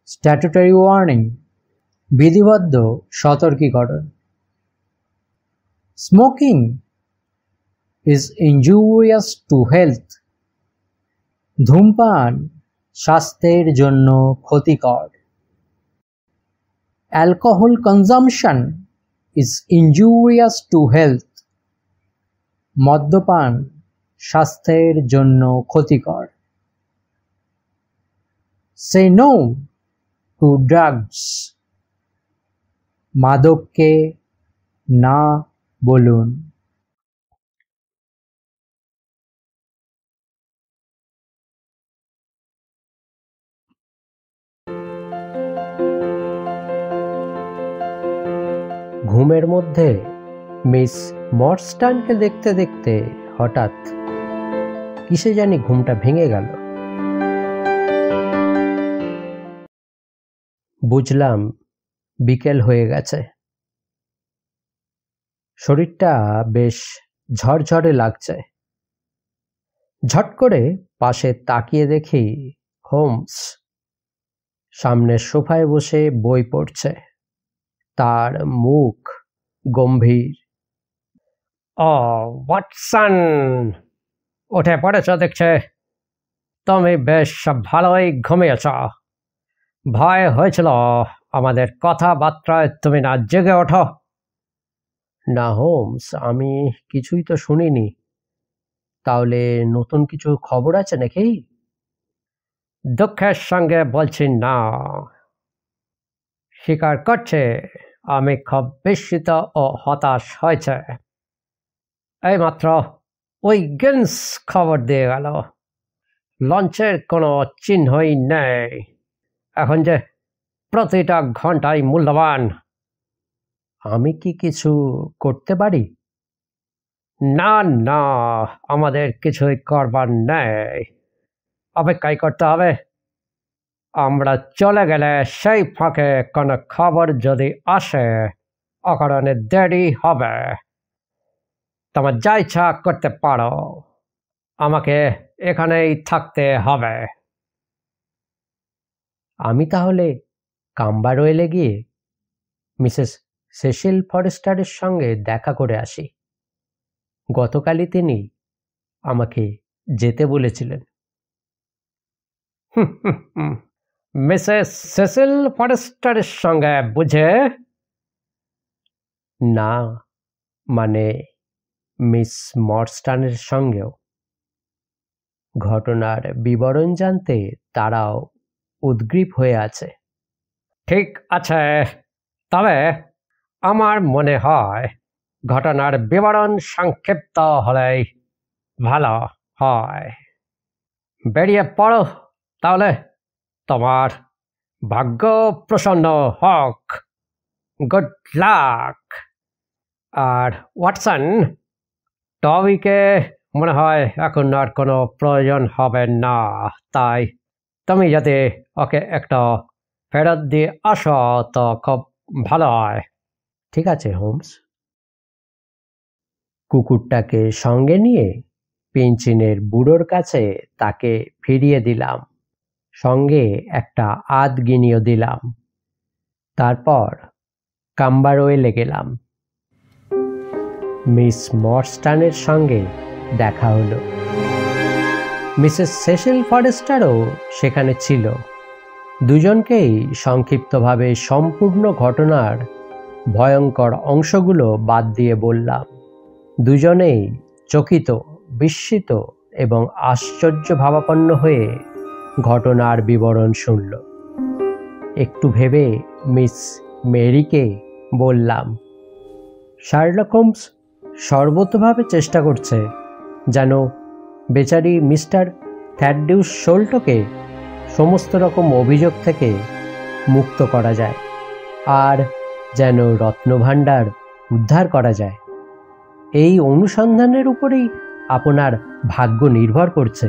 Statutory warning, বিধিবদ্ধ সতর্কীকরণ। Smoking is injurious to health, ধূমপান স্বাস্থ্যের জন্য ক্ষতিকর। Alcohol consumption is injurious to health, মদ্যপান স্বাস্থ্যের জন্য ক্ষতিকর। সে নো টু ড্রাগস, মাদককে না বলুন। ঘুমের মধ্যে মিস মর্সটানকে দেখতে দেখতে হঠাৎ কিসে জানি ঘুমটা ভেঙে গেল। বুঝলাম বিকেল হয়ে গেছে। শরীরটা বেশ ঝরঝরে লাগছে। ঝট করে পাশে তাকিয়ে দেখি হোমস সামনের সোফায় বসে বই পড়ছে। তার মুখ গম্ভীর। ও ওয়াটসন, উঠে পড়েছ দেখছে। তুমি বেশ ভালোই ঘুমিয়েছ। ভয় হয়েছিল আমাদের কথাবার্তায় তুমি না জেগে ওঠো। না হোমস, আমি কিছুই তো শুনিনি। তাহলে নতুন কিছু খবর আছে নাকি? দুঃখের সঙ্গে বলছি না। স্বীকার করছে আমি খুব বিস্মিত ও হতাশ হয়েছে। এইমাত্র উইগিন্স খবর দিয়ে গেল, লঞ্চের কোনো চিহ্নই নেই। এখন যে প্রতিটা ঘন্টাই মূল্যবান। আমি কি কিছু করতে পারি? না না, আমাদের কিছুই করবার নেই। অপেক্ষাই করতে হবে। আমরা চলে গেলে সেই ফাঁকে কোনো খবর যদি আসে, অকারণে দেরি হবে। তোমার যা ইচ্ছা করতে পারো, আমাকে এখানেই থাকতে হবে। আমি তাহলে কাম্বারওয়েলে গিয়ে মিসেস সেসিল ফরেস্টারের সঙ্গে দেখা করে আসি। গতকালই তিনি আমাকে যেতে বলেছিলেন। মিসেস সেসিল ফরেস্টারের সঙ্গে বুঝে? না, মানে মিস মর্সটানের সঙ্গেও। ঘটনার বিবরণ জানতে তারাও উদ্গ্রীব হয়ে আছে। ঠিক আছে, তবে আমার মনে হয় ঘটনার বিবরণ সংক্ষিপ্ত হলেই ভালো হয়। বেরিয়ে পড়ো তাহলে। তোমার ভাগ্য প্রসন্ন হোক। Good luck. আর ওয়াটসন, টবিকে মনে হয় এখন আর কোনো প্রয়োজন হবে না, তাই তুমি যাতে ওকে একটা ফেরত দিয়ে আসো তো খুব ভালো হয়। ঠিক আছে হোমস। কুকুরটাকে সঙ্গে নিয়ে পেঞ্চিনের বুড়োর কাছে তাকে ফিরিয়ে দিলাম। সঙ্গে একটা আধগিনিও দিলাম। তারপর কাম্বারওয়েলে গেলাম। মিস মর্সটানের সঙ্গে দেখা হলো। মিসেস সেসিল ফরেস্টারও সেখানে ছিল। দুজনকেই সংক্ষিপ্তভাবে সম্পূর্ণ ঘটনার ভয়ঙ্কর অংশগুলো বাদ দিয়ে বললাম। দুজনেই চকিত, বিস্মিত এবং আশ্চর্য ভাবাপন্ন হয়ে ঘটনার বিবরণ শুনল। একটু ভেবে মিস মেরিকে বললাম, শার্লক হোমস সর্বতোভাবে চেষ্টা করছে যেন বেচারি মিস্টার থ্যাডডিউস শোল্টকে সমস্ত রকম অভিযোগ থেকে মুক্ত করা যায়, আর যেন রত্নভাণ্ডার উদ্ধার করা যায়। এই অনুসন্ধানের উপরেই আপনার ভাগ্য নির্ভর করছে।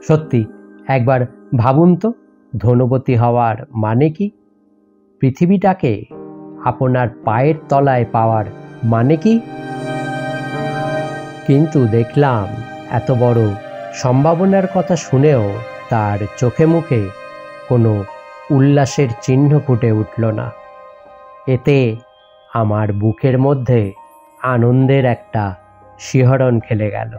সত্যি একবার ভাবুন তো, ধনবতী হওয়ার মানে কি? পৃথিবীটাকে আপনার পায়ের তলায় পাওয়ার মানে কি? কিন্তু দেখলাম এত বড় সম্ভাবনার কথা শুনেও তার চোখে মুখে কোনো উল্লাসের চিহ্ন ফুটে উঠল না। এতে আমার বুকের মধ্যে আনন্দের একটা শিহরণ খেলে গেল।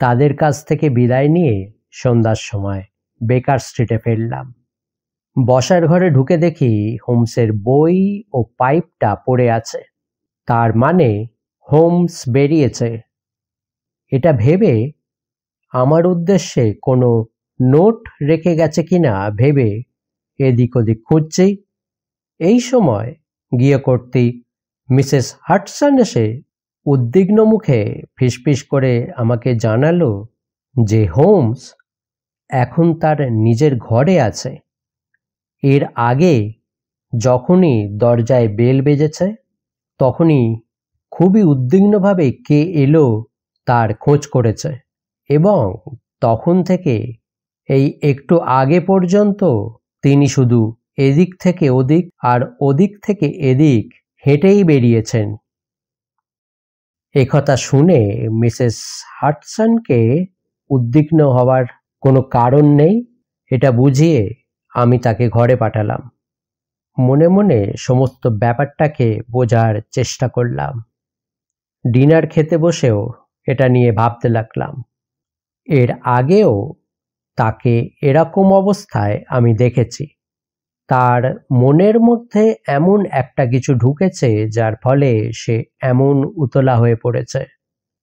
তাদের কাছ থেকে বিদায় নিয়ে সন্ধ্যার সময় বেকার স্ট্রিটে ফিরলাম। বসার ঘরে ঢুকে দেখি হোমসের বই ও পাইপটা পড়ে আছে। তার মানে হোমস বেরিয়েছে। এটা ভেবে আমার উদ্দেশ্যে কোনো নোট রেখে গেছে কিনা ভেবে এদিক ওদিক খুঁজছি। এই সময় গৃহকর্ত্রী মিসেস হাডসন এসে উদ্বিগ্ন মুখে ফিসফিস করে আমাকে জানালো যে হোমস এখন তার নিজের ঘরে আছে। এর আগে যখনই দরজায় বেল বেজেছে তখনই খুবই উদ্বিগ্নভাবে কে এলো তার খোঁজ করেছে, এবং তখন থেকে এই একটু আগে পর্যন্ত তিনি শুধু এদিক থেকে ওদিক আর ওদিক থেকে এদিক হেঁটেই বেরিয়েছেন। একথা শুনে মিসেস হাডসনকে উদ্বিগ্ন হওয়ার কোনো কারণ নেই এটা বুঝিয়ে আমি তাকে ঘরে পাঠালাম। মনে মনে সমস্ত ব্যাপারটাকে বোঝার চেষ্টা করলাম। ডিনার খেতে বসেও এটা নিয়ে ভাবতে লাগলাম। এর আগেও তাকে এরকম অবস্থায় আমি দেখেছি। তার মনের মধ্যে এমন একটা কিছু ঢুকেছে যার ফলে সে এমন উতলা হয়ে পড়েছে।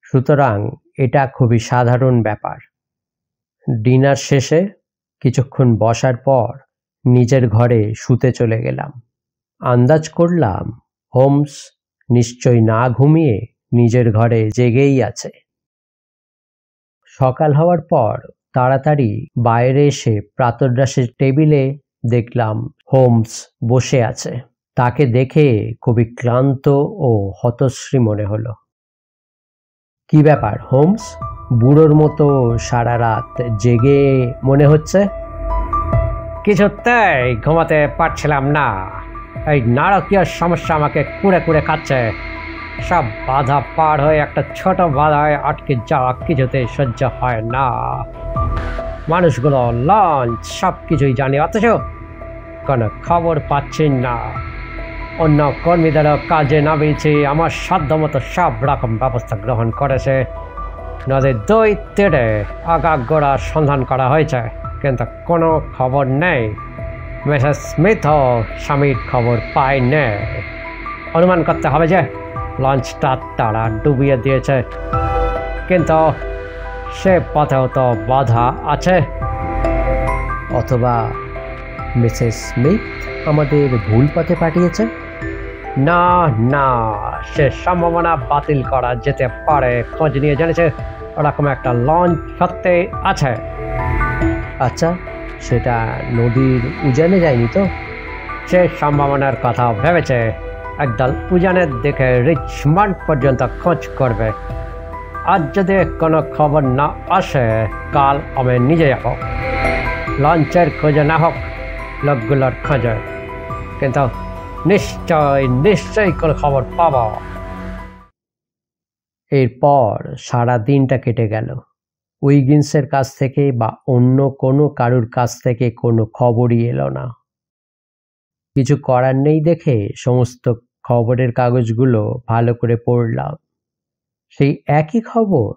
সুতরাং এটা খুবই সাধারণ ব্যাপার। ডিনার শেষে কিছুক্ষণ বসার পর নিজের ঘরে শুতে চলে গেলাম। আন্দাজ করলাম হোমস নিশ্চয় না ঘুমিয়ে নিজের ঘরে জেগেই আছে। সকাল হওয়ার পর তাড়াতাড়ি বাইরে এসে প্রাতরাশের টেবিলে দেখলাম হোমস বসে আছে। তাকে দেখে খুবই ক্লান্ত ও হতশ্রী মনে হলো। কি ব্যাপার হোমস, বুড়োর মতো সারা রাত জেগে মনে হচ্ছে? কিছুতেই ঘুমাতে পারছিলাম না। এই নারকীয় সমস্যা আমাকে কুড়ে কুড়ে খাচ্ছে। সব বাধা পার হয়ে একটা ছোট বাধায় আটকে যাওয়া কিছুতেই সহ্য হয় না। মানুষগুলো লঞ্চ সব কিছুই জানি, অথচ কোনো খবর পাচ্ছি না। অন্য কর্মীদেরও কাজে নামিয়েছি, আমার সাধ্যমতো সব রকম ব্যবস্থা গ্রহণ করেছে। নদীর দুই তীরে আগাগোড়া সন্ধান করা হয়েছে, কিন্তু কোনো খবর নেই। মিসেস স্মিথও স্বামীর খবর পায়নি। অনুমান করতে হবে যে লঞ্চটা তারা ডুবিয়ে দিয়েছে, কিন্তু সে পথেও তো বাধা আছে। অথবা মিসেস স্মিথ আমাদের ভুল পথে পাঠিয়েছে। না না, সে সম্ভাবনা বাতিল করা যেতে পারে। খোঁজ নিয়ে জেনেছে ওরকম একটা লঞ্চ সত্যি আছে। আচ্ছা, সেটা নদীর উজানে যায়নি তো? সে সম্ভাবনার কথা ভেবেছে। একদল উজানের দিকে রিচমন্ড পর্যন্ত খোঁজ করবে। আজ যদি কোনো খবর না আসে, কাল আমি নিজে যাব। লঞ্চের খোঁজে না হোক, লোকগুলোর খোঁজে, কিন্তু নিশ্চয়ই কোনো খবর পাব। এরপর সারা দিনটা কেটে গেল। উইগিন্সের কাছ থেকে বা অন্য কোনো কারুর কাছ থেকে কোনো খবরই এলো না। কিছু করার নেই দেখে সমস্ত খবরের কাগজগুলো ভালো করে পড়লাম। সেই একই খবর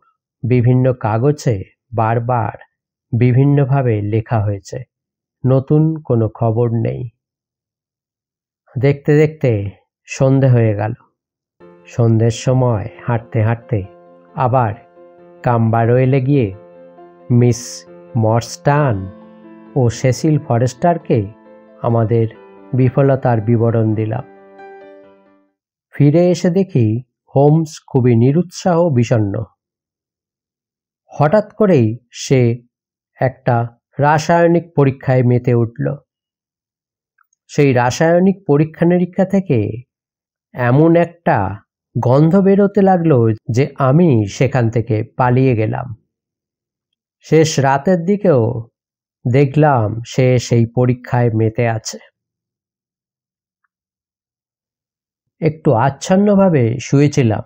বিভিন্ন কাগজে বারবার বিভিন্নভাবে লেখা হয়েছে, নতুন কোনো খবর নেই। দেখতে দেখতে সন্ধে হয়ে গেল। সন্ধ্যের সময় হাঁটতে হাঁটতে আবার কাম্বারওয়েলে গিয়ে মিস মর্স্টান ও সেসিল ফরেস্টারকে আমাদের বিফলতার বিবরণ দিলাম। ফিরে এসে দেখি হোমস খুবই নিরুৎসাহ বিষণ্ণ। হঠাৎ করেই সে একটা রাসায়নিক পরীক্ষায় মেতে উঠল। সেই রাসায়নিক পরীক্ষা নিরীক্ষা থেকে এমন একটা গন্ধ বেরোতে লাগলো যে আমি সেখান থেকে পালিয়ে গেলাম। শেষ রাতের দিকেও দেখলাম সে সেই পরীক্ষায় মেতে আছে। একটু আচ্ছন্নভাবে শুয়েছিলাম।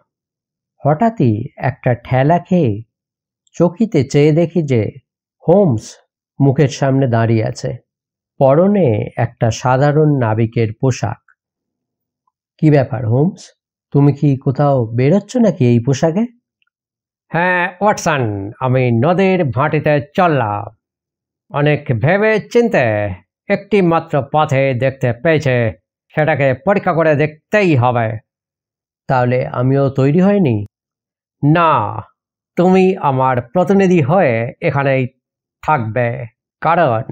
হঠাৎই একটা ঠেলা খেয়ে চকিতে চেয়ে দেখি যে হোমস মুখের সামনে দাঁড়িয়ে আছে, পরনে একটা সাধারণ নাবিকের পোশাক। কি ব্যাপার হোমস, তুমি কি কোথাও বেরোচ্ছ নাকি এই পোশাকে? হ্যাঁ ওয়াটসন, আমি নদীর ভাটিতে চললাম। অনেক ভেবে চিন্তে একটি মাত্র পথে দেখতে পেয়েছে, সেটাকে পরীক্ষা করে দেখতেই হবে। তাহলে আমিও তৈরি হয়নি? না, তুমি আমার প্রতিনিধি হয়ে এখানেই থাকবে, কারণ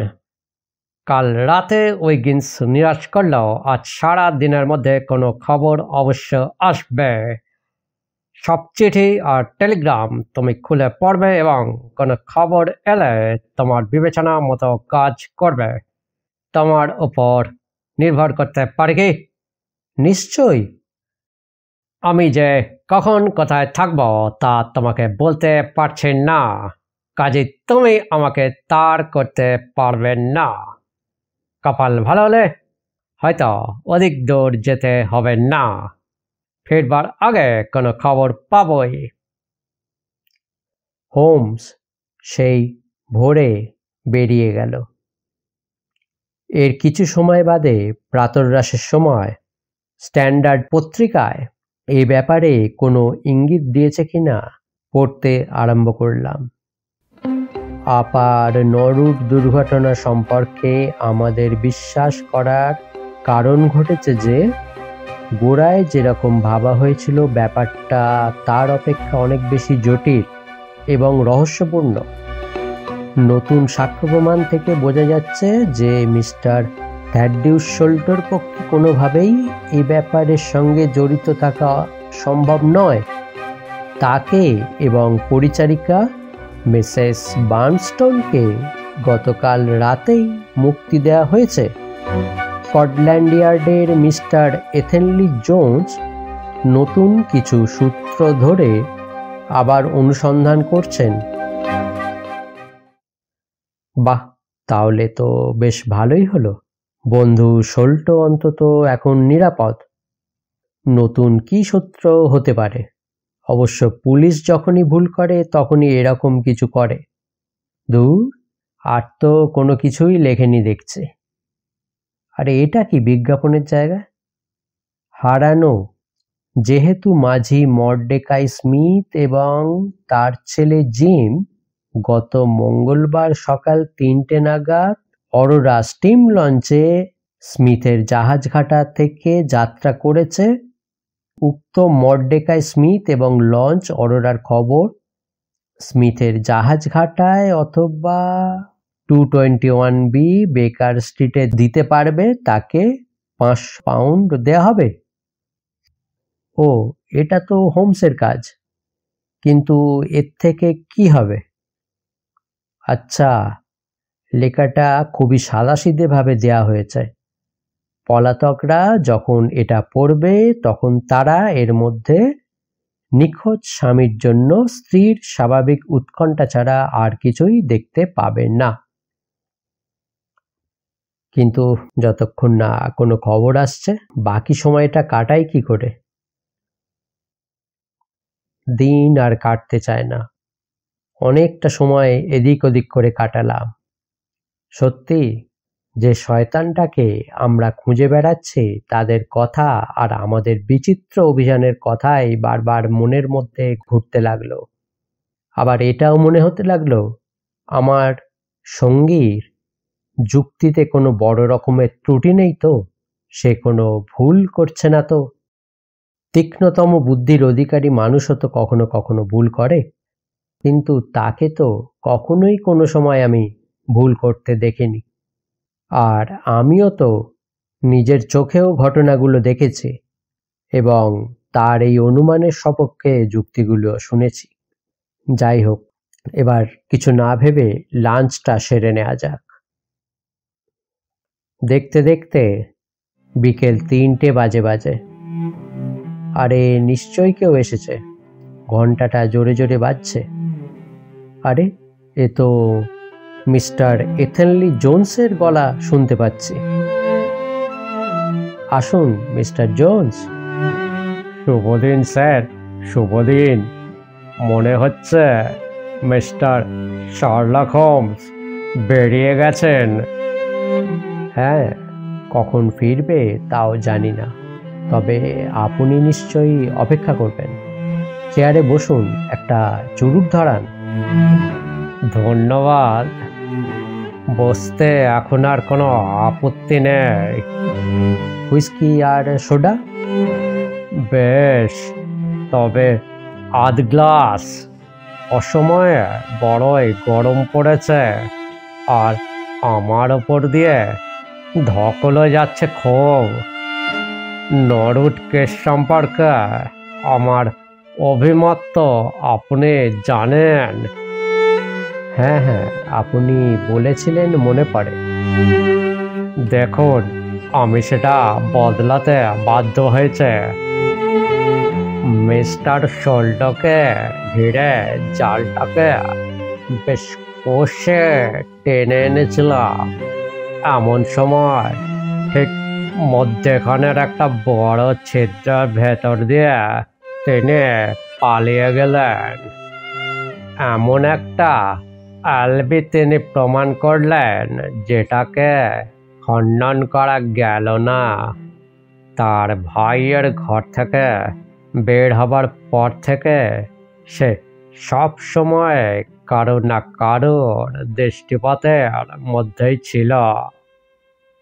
কাল রাতে উইগিন্স নিরাশ করলেও আজ সারা দিনের মধ্যে কোনো খবর অবশ্য আসবে। সব চিঠি আর টেলিগ্রাম তুমি খুলে পড়বে এবং কোনো খবর এলে তোমার বিবেচনা মতো কাজ করবে। তোমার উপর নির্ভর করতে পারি কি? নিশ্চয়ই। আমি যে কখন কোথায় থাকব তা তোমাকে বলতে পারছি না, কাজে তুমি আমাকে তার করতে পারবে না। কপাল ভালো হলে হয়তো অধিক দূর যেতে হবে না, ফিরবার আগে কোনো খবর পাবই। হোমস সেই ভোরে বেরিয়ে গেল। এর কিছু সময় বাদে প্রাতরাশের সময় স্ট্যান্ডার্ড পত্রিকায় এই ব্যাপারে কোনো ইঙ্গিত দিয়েছে কিনা পড়তে আরম্ভ করলাম। আপার নরুট দুর্ঘটনা সম্পর্কে আমাদের বিশ্বাস করার কারণ ঘটেছে যে গোড়ায় যেরকম ভাবা হয়েছিল ব্যাপারটা তার অপেক্ষা অনেক বেশি জটিল এবং রহস্যপূর্ণ। নতুন সাক্ষ্য প্রমাণ থেকে বোঝা যাচ্ছে যে মিস্টার থ্যাডিউস শোল্টোর পক্ষে কোনোভাবেই এই ব্যাপারের সঙ্গে জড়িত থাকা সম্ভব নয়। তাকে এবং পরিচারিকা মিসেস বার্নস্টোনকে গতকাল রাতেই মুক্তি দেওয়া হয়েছে। স্কটল্যান্ড ইয়ার্ডের মিস্টার এথেনলি জোন্স নতুন কিছু সূত্র ধরে আবার অনুসন্ধান করছেন। বাহ, তাহলে তো বেশ ভালোই হলো। বন্ধু শোল্টো অন্তত এখন নিরাপদ। নতুন কি সূত্র হতে পারে? অবশ্য পুলিশ যখনই ভুল করে তখনই এরকম কিছু করে। দূর, আর তো কোনো কিছুই লেখেনি দেখছে। আরে এটা কি বিজ্ঞাপনের জায়গা? হারানো যেহেতু মাঝি মর্ডেকাই স্মিথ এবং তার ছেলে জিম গত মঙ্গলবার সকাল 3টে নাগাদ অরোরা স্টিম লঞ্চে স্মিথের জাহাজঘাটা থেকে যাত্রা করেছে, উক্ত মর্ডেকাই স্মিথ এবং লঞ্চ অরোরার খবর স্মিথের জাহাজঘাটায় অথবা 221B বেকার স্ট্রিটে দিতে পারবে, তাকে 5 পাউন্ড দেয়া হবে। ও, এটা তো হোমসের কাজ, কিন্তু এর থেকে কি হবে? আচ্ছা, লেখাটা খুবই সাদাসিধেভাবে দেয়া হয়েছে। পলাতকরা যখন এটা পড়বে তখন তারা এর মধ্যে নিখোঁজ স্বামীর জন্য স্ত্রীর স্বাভাবিক উৎকণ্ঠা ছাড়া আর কিছুই দেখতে পাবে না। কিন্তু যতক্ষণ না কোনো খবর আসছে বাকি সময়টা কাটাই কি করে? দিন আর কাটতে চায় না। অনেকটা সময় এদিক ওদিক করে কাটালাম। সত্যি যে শয়তানটাকে আমরা খুঁজে বেড়াচ্ছি তাদের কথা আর আমাদের বিচিত্র অভিযানের কথাই বারবার মনের মধ্যে ঘুরতে লাগলো। আবার এটাও মনে হতে লাগলো আমার সঙ্গীর যুক্তিতে কোনো বড় রকমের ত্রুটি নেই তো, সে কোনো ভুল করছে না তো। তীক্ষ্ণতম বুদ্ধির অধিকারী মানুষও তো কখনো কখনো ভুল করে, কিন্তু তাকে তো কখনোই কোনো সময় আমি ভুল করতে দেখিনি। আর আমিও তো নিজের চোখেও ঘটনাগুলো দেখেছি এবং তার এই অনুমানের সপক্ষে যুক্তিগুলো শুনেছি। যাই হোক, এবার কিছু না ভেবে লাঞ্চটা সেরে নেওয়া যাক। দেখতে দেখতে বিকেল 3টে বাজে। আরে নিশ্চয়ই কেউ এসেছে, ঘন্টাটা জোরে জোরে বাজছে। আরে এ তো মিস্টার এথেনলি জোন্সের গলা শুনতে পাচ্ছি। আসুন মিস্টার জোন্স। শুভ দিন স্যার, শুভ দিন। মনে হচ্ছে মিস্টার শার্লক হোমস বেরিয়ে গেছেন। হ্যাঁ, কখন ফিরবে তাও জানি না, তবে আপনি নিশ্চয়ই অপেক্ষা করবেন। চেয়ারে বসুন, একটা চুরুট ধরান। ধন্যবাদ, বসতে এখন আর কোনো আপত্তি নেই। হুইস্কি আর সোডা? বেশ, তবে আধ গ্লাস। অসময়ে বড়ই গরম পড়েছে, আর আমার ওপর দিয়ে ধকলে যাচ্ছে খুব। নরুট কেস সম্পর্কে আমার অভিমত তো আপনি জানেন। হ্যাঁ হ্যাঁ, আপনি বলেছিলেন, মনে পড়ে। দেখুন, আমি সেটা বদলাতে বাধ্য হয়েছে। মিস্টার শোল্ডকে ঘিরে জালটাকে বেশ কষে টেনে এনেছিলাম। এমন সময় ঠিক মধ্যেখানের একটা বড় ছিদ্রের ভেতর দিয়ে তিনি পালিয়ে গেলেন। এমন একটা আলবি তিনি প্রমাণ করলেন যেটাকে খণ্ডন করা গেল না। তার ভাইয়ের ঘর থেকে বের হবার পর থেকে সে সব সময় কারো না কারোর দৃষ্টিপাতের মধ্যেই ছিল।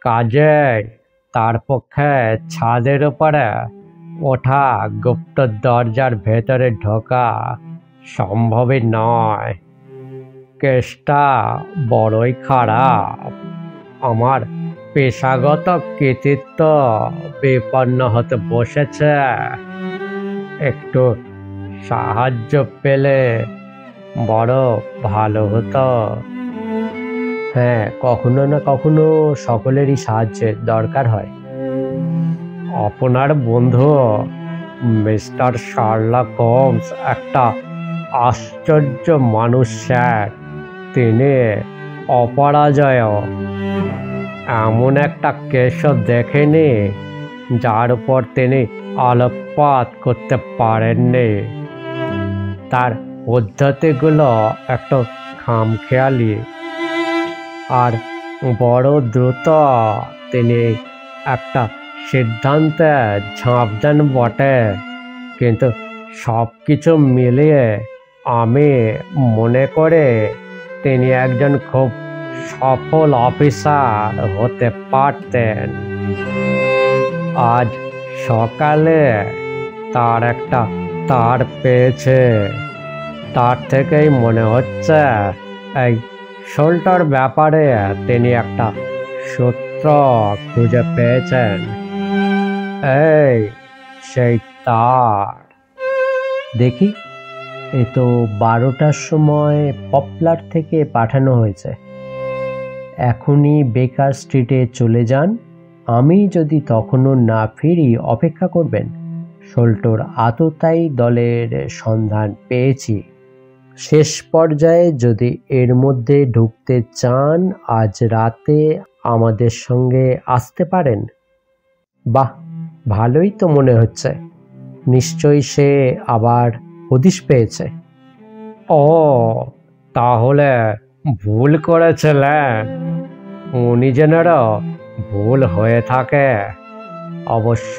কাজেই তার পক্ষে ছাদের উপরে ওঠা, গুপ্ত দরজার ভেতরে ঢোকা সম্ভবই নয়। কেসটা বড়ই খারাপ। আমার পেশাগত কৃতিত্ব বিপন্ন হতে বসেছে। একটু সাহায্য পেলে বড় ভালো হতো। হ্যাঁ, কখনো না কখনো সকলেরই সাহায্যের দরকার হয়। আপনার বন্ধু মিস্টার শার্লক হোমস একটা আশ্চর্য মানুষ স্যার। তিনি অপরাজয়। এমন একটা কেসও দেখেনি যার উপর তিনি আলোকপাত করতে পারেননি। তার পদ্ধতিগুলো একটু খামখেয়ালি, আর বড় দ্রুত তিনি একটা সিদ্ধান্তে ঝাঁপ দেন বটে। কিন্তু সব কিছু মিলিয়ে আমি মনে করে তিনি একজন খুব সফল অফিসার হতে পারতেন। আজ সকালে তার একটা তার পেয়েছে। তার থেকেই মনে হচ্ছে এই শোল্টার ব্যাপারে তিনি একটা সূত্র খুঁজে পেয়েছেন। এই সেই তার। দেখি, এই তো 12টার সময় পপলার থেকে পাঠানো হয়েছে। এখনই বেকার স্ট্রিটে চলে যান। আমি যদি তখনও না ফিরি অপেক্ষা করবেন। শোল্টোর আততায়ী দলের সন্ধান পেয়েছি। শেষ পর্যায়ে যদি এর মধ্যে ঢুকতে চান, আজ রাতে আমাদের সঙ্গে আসতে পারেন। বাহ, ভালোই তো মনে হচ্ছে। নিশ্চয়ই সে আবার হদিশ পেয়েছে। ও, তাহলে ভুল করেছিলেন। উনি যেনারও ভুল হয়ে থাকে। অবশ্য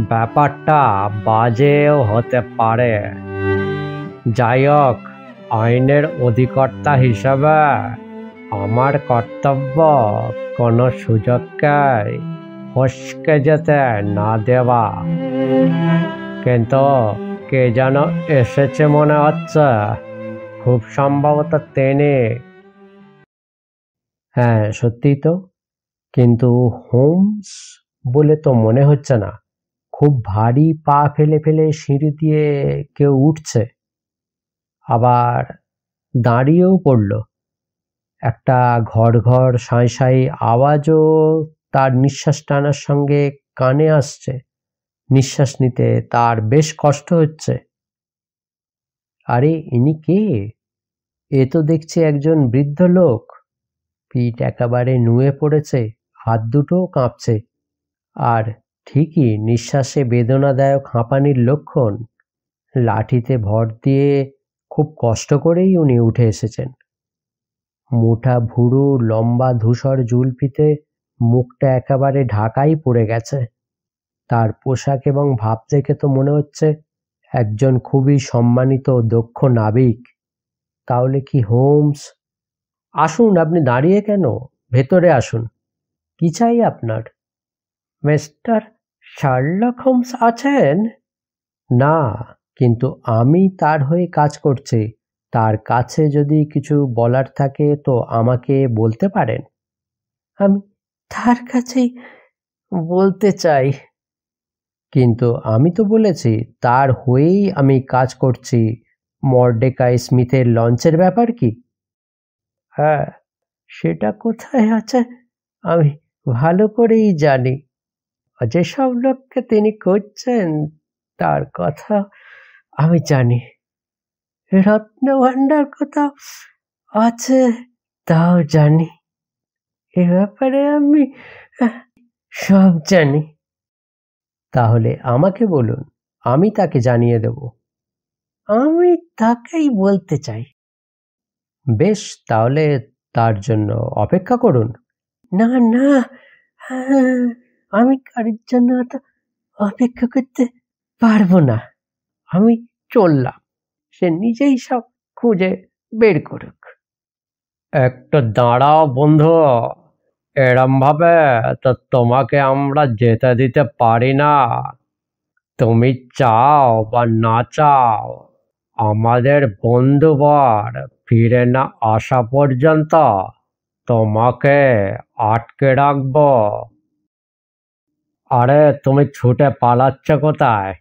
ব্যাপারটা বাজেও হতে পারে। যাই হোক, আইনের অধিকর্তা হিসাবে আমার কর্তব্য কোনো সুযোগকে ফসকে যেতে না দেওয়া। কিন্তু কে যেন এসেছে মনে হচ্ছে। খুব সম্ভবত তিনি। হ্যাঁ, সত্যিই তো। কিন্তু হোমস বলে তো মনে হচ্ছে না। খুব ভারী পা ফেলে ফেলে সিঁড়ি দিয়ে কেউ উঠছে, আবার দাঁড়িয়েও পড়ল। একটা ঘর ঘর সাঁই সাঁই আওয়াজও তার নিঃশ্বাস টানার সঙ্গে কানে আসছে। নিঃশ্বাস নিতে তার বেশ কষ্ট হচ্ছে। আরে, ইনি কে? এ তো দেখছি একজন বৃদ্ধ লোক। পিঠ একেবারে নুয়ে পড়েছে, হাত দুটোও কাঁপছে। আর ঠিকই নিঃশ্বাসে বেদনাদায়ক হাঁপানির লক্ষণ। লাঠিতে ভর দিয়ে খুব কষ্ট করেই উনি উঠে এসেছেন। মোটা ভুরু, লম্বা ধূসর জুলফিতে মুখটা একেবারে ঢাকাই পড়ে গেছে। তার পোশাক এবং ভাব দেখে তো মনে হচ্ছে একজন খুবই সম্মানিত দক্ষ নাবিক। তাহলে কি হোমস? আসুন, আপনি দাঁড়িয়ে কেন? ভেতরে আসুন। কি চাই আপনার? মিস্টার শার্লক হোমস আছেন? না, কিন্তু আমি তার হয়ে কাজ করছি। তার কাছে যদি কিছু বলার থাকে তো আমাকে বলতে পারেন। আমি তার কাছেই বলতে চাই। কিন্তু আমি তো বলেছি তার হয়েই আমি কাজ করছি। মর্ডেকাই স্মিথের লঞ্চের ব্যাপার কি? হ্যাঁ, সেটা কোথায় আছে আমি ভালো করেই জানি। যেসব লোককে তিনি খুঁজছেন তার কথা আমি জানি। রত্নভাণ্ডার কোথাও আছে তাও জানি। এ ব্যাপারে আমি সব জানি। তাহলে আমাকে বলুন, আমি তাকে জানিয়ে দেব। আমি তাকেই বলতে চাই। বেশ, তাহলে তার জন্য অপেক্ষা করুন। না না, আমি কারোর জন্য অত অপেক্ষা করতে পারবো না। আমি চললাম, সে নিজেই সব খুঁজে বের করুক। একটু দাঁড়াও বন্ধু, এরম ভাবে তো তোমাকে আমরা যেতে দিতে পারি না। তুমি চাও বা না চাও, আমাদের বন্ধুবর ফিরে না আসা পর্যন্ত তোমাকে আটকে রাখবো। আরে তুমি ছুটে পালাচ্ছ কোথায়?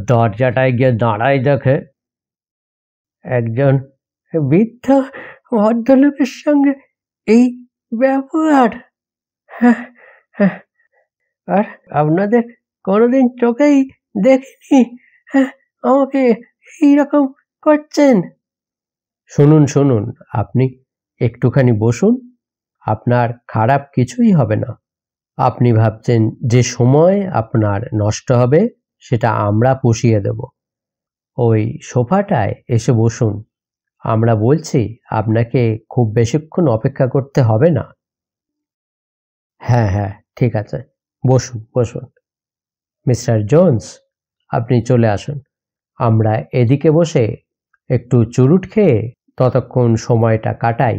দরজাটায় গিয়ে দাঁড়াই দেখে। একজন বৃদ্ধ ভদ্রলোকের সঙ্গে এই ব্যবহার! আর আপনাদের কোনোদিন চোখেই দেখিনি আমাকে এইরকম করছেন। শুনুন শুনুন, আপনি একটুখানি বসুন। আপনার খারাপ কিছুই হবে না। আপনি ভাবছেন যে সময় আপনার নষ্ট হবে সেটা আমরা পুষিয়ে দেব। ওই সোফাটায় এসে বসুন। আমরা বলছি আপনাকে খুব বেশিক্ষণ অপেক্ষা করতে হবে না। হ্যাঁ হ্যাঁ, ঠিক আছে, বসুন বসুন। মিস্টার জোন্স, আপনি চলে আসুন। আমরা এদিকে বসে একটু চুরুট খেয়ে ততক্ষণ সময়টা কাটাই।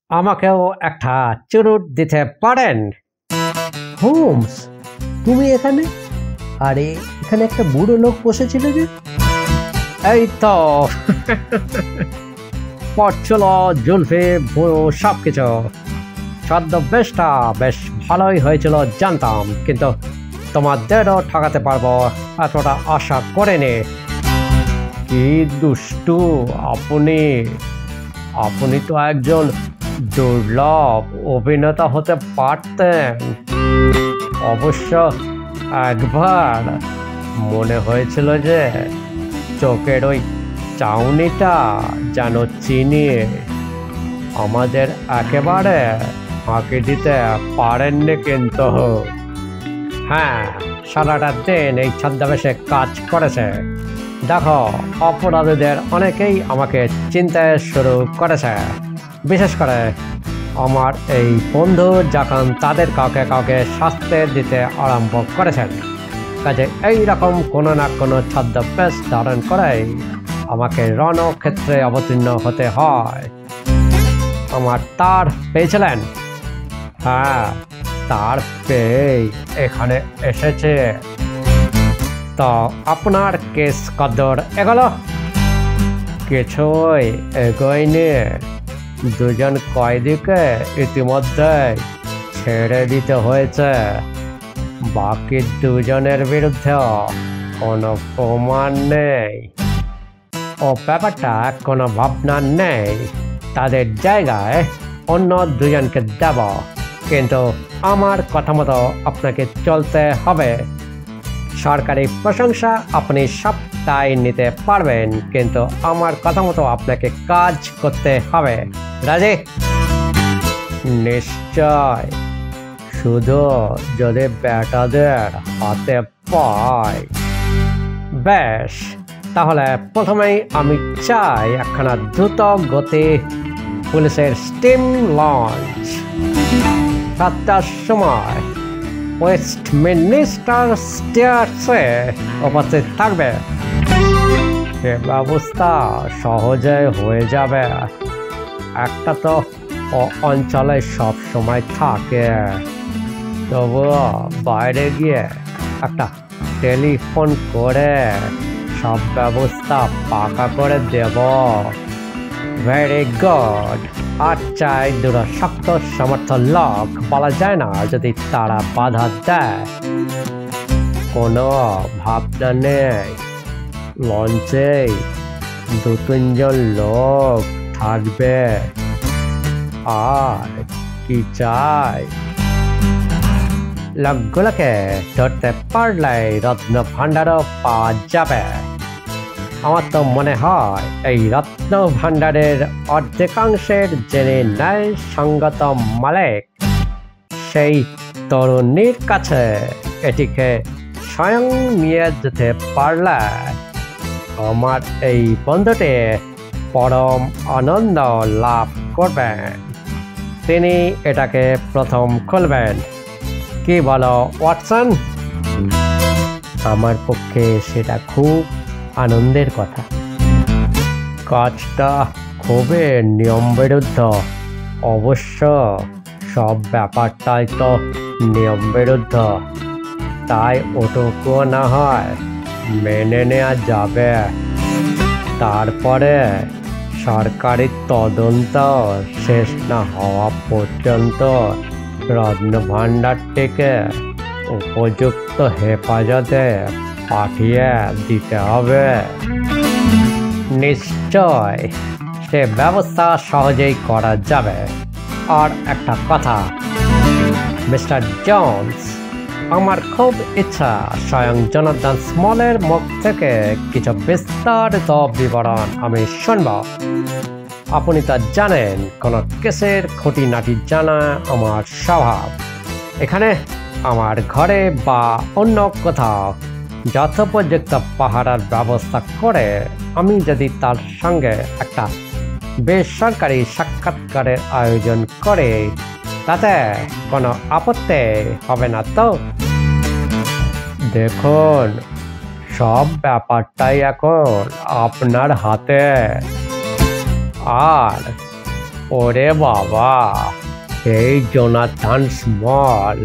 আমাকেও একটা চুরুট দিতে পারেন? হোমস, তুমি এখানে? আরে এখানে একটা বুড়ো লোক বসেছিল যে। এই তো পড়ছিল জুলফি, বুড়ো, সব কিছু। ছদ্মবেশটা বেশ ভালোই হয়েছিল জানতাম, কিন্তু তোমাদেরও ঠকাতে পারবো এতটা আশা করেনি। কি দুষ্টু আপনি! আপনি তো একজন দুর্লভ অভিনেতা হতে পারতেন। অবশ্য একবার মনে হয়েছিল যে চোখের ওই চাউনিটা যেন চিনিয়ে আমাদের একেবারে ফাঁকি দিতে পারেননি। কিন্তু হ্যাঁ, সারাটা দিন এই ছদ্মবেশে কাজ করেছে। দেখো, অপরাধীদের অনেকেই আমাকে চিনতে শুরু করেছে, বিশেষ করে আমার এই বন্ধু যখন তাদের কাউকে কাউকে শাস্তি দিতে আরম্ভ করেছেন। কাজে এইরকম কোনো না কোনো ছদ্মবেশ ধারণ করেই আমাকে রণক্ষেত্রে অবতীর্ণ হতে হয়। আমার তার পেয়েছিলেন? হ্যাঁ, তার পেয়েই এখানে এসেছে। তো আপনার কেস কদ্দূর এগোলো? কিছুই এগোয়নি। দুজন কয়েদিকে ইতিমধ্যে ছেড়ে দিতে হয়েছে। বাকি দুজনের বিরুদ্ধেও কোনো প্রমাণ নেই। ও ব্যাপারটা কোনো ভাবনা নেই। তাদের জায়গায় অন্য দুজনকে দেব, কিন্তু আমার কথা মতো আপনাকে চলতে হবে। সরকারি প্রশংসা আপনি সবটাই নিতে পারবেন, কিন্তু আমার কথা মতো আপনাকে কাজ করতে হবে। রাজি? নিশ্চয়, শুধু যদি বেটাদের হাতে পায়। বেশ, তাহলে প্রথমেই আমি চাই একখানা দ্রুত গতি পুলিশের স্টিম লঞ্চ 7টার সময় ওয়েস্টমিনিস্টার স্টেয়ার্সে উপস্থিত থাকবে। সে ব্যবস্থা সহজে হয়ে যাবে। একটা তো অঞ্চলে সব সময় থাকে, তবুও বাইরে গিয়ে একটা টেলিফোন করে সব ব্যবস্থা পাকা করে দেব। Very good. আর চাই দুটো শক্ত সমর্থ লোক, বলা যায় না যদি তারা বাধা দেয়। কোনো ভাবনা নেই, লঞ্চে 2-3 লোক থাকবে। আর কি চাই, লোকগুলোকে ধরতে পারলে রত্ন ভাণ্ডারও পাওয়া যাবে। আমার তো মনে হয় এই রত্ন ভাণ্ডারের অর্ধেকাংশের যিনি ন্যায়সঙ্গত মালিক, সেই তরুণীর কাছে এটিকে স্বয়ং নিয়ে যেতে পারলে আমার এই বন্ধুটি পরম আনন্দ লাভ করবেন। তিনি এটাকে প্রথম খুলবেন। কি বলো ওয়াটসন? আমার পক্ষে সেটা খুব আনন্দের কথা। কাজটা খুবই নিয়ম বিরুদ্ধ, অবশ্য সব ব্যাপারটাই তো নিয়ম বিরুদ্ধ, তাই ওটুকুও না হয় মেনে নেওয়া যাবে। তারপরে সরকারি তদন্ত শেষ না হওয়া পর্যন্ত রত্ন ভাণ্ডারটিকে উপযুক্ত হেফাজতে পাঠিয়ে দিতে হবে। নিশ্চয় সে ব্যবস্থা সহজেই করা যাবে। আর একটা কথা, মিস্টার জোন্স, আমার খুব ইচ্ছা স্বয়ং জনার্দন স্মলের মুখ থেকে কিছু বিস্তারিত বিবরণ আমি শুনব। আপনি তা জানেন, কোনো কেসের খুঁটিনাটি জানা আমার স্বভাব। এখানে আমার ঘরে বা অন্য কোথাও যথোপযুক্ত পাহারার ব্যবস্থা করে আমি যদি তার সঙ্গে একটা বেসরকারি সাক্ষাৎকারের আয়োজন করে, তাতে কোনো আপত্তি হবে না তো? দেখুন, সব ব্যাপারটাই এখন আপনার হাতে। আর ওরে বাবা, এই জোনাথন স্মল,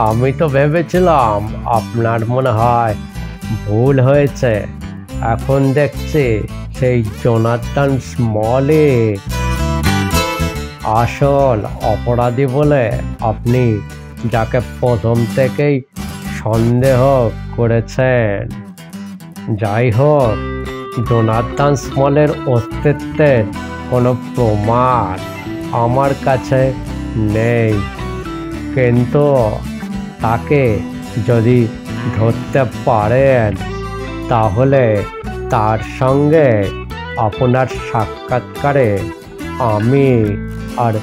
আমি তো ভেবেছিলাম আপনার মনে হয় ভুল হয়েছে। এখন দেখছি সেই জোনাথন স্মলই আসল অপরাধী বলে আপনি যাকে প্রথম থেকেই সন্দেহ করেছেন। যাই হোক, জোনাথন স্মলের অস্তিত্বের কোনো প্রমাণ আমার কাছে নেই, কিন্তু তাকে যদি ধরতে পারেন তাহলে তার সঙ্গে আপনার সাক্ষাৎকারে আমি আর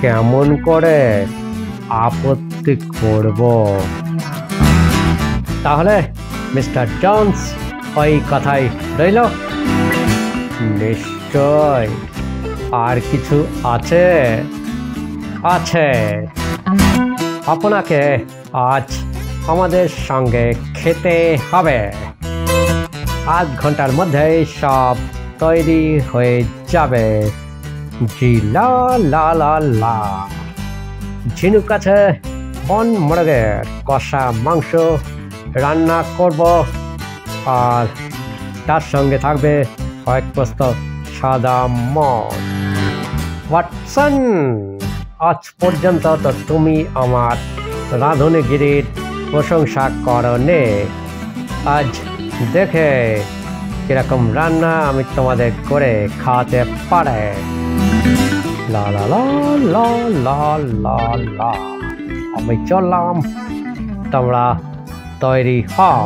কেমন করে আপত্তি করব? তাহলে মিস্টার জোন্স, ওই কথাই রইল। নিশ্চয়। আর কিছু আছে? আছে। আপনাকে আজ আমাদের সঙ্গে খেতে হবে। আধ ঘন্টার মধ্যেই সব তৈরি হয়ে যাবে। জি লা লা লা লা। ঝিনুক আছে, বন মোরগের কষা মাংস রান্না করব, আর তার সঙ্গে থাকবে কয়েক প্রস্ত সাদা মদ। ওয়াটসন, আজ পর্যন্ত তো তুমি আমার রাঁধুনিগিরির প্রশংসা করনে। আজ দেখে কিরকম রান্না আমি তোমাদের করে খাওয়াতে পারে। লা লা লা লা লা লা লা। আমি চললাম, তোমরা তৈরি হও।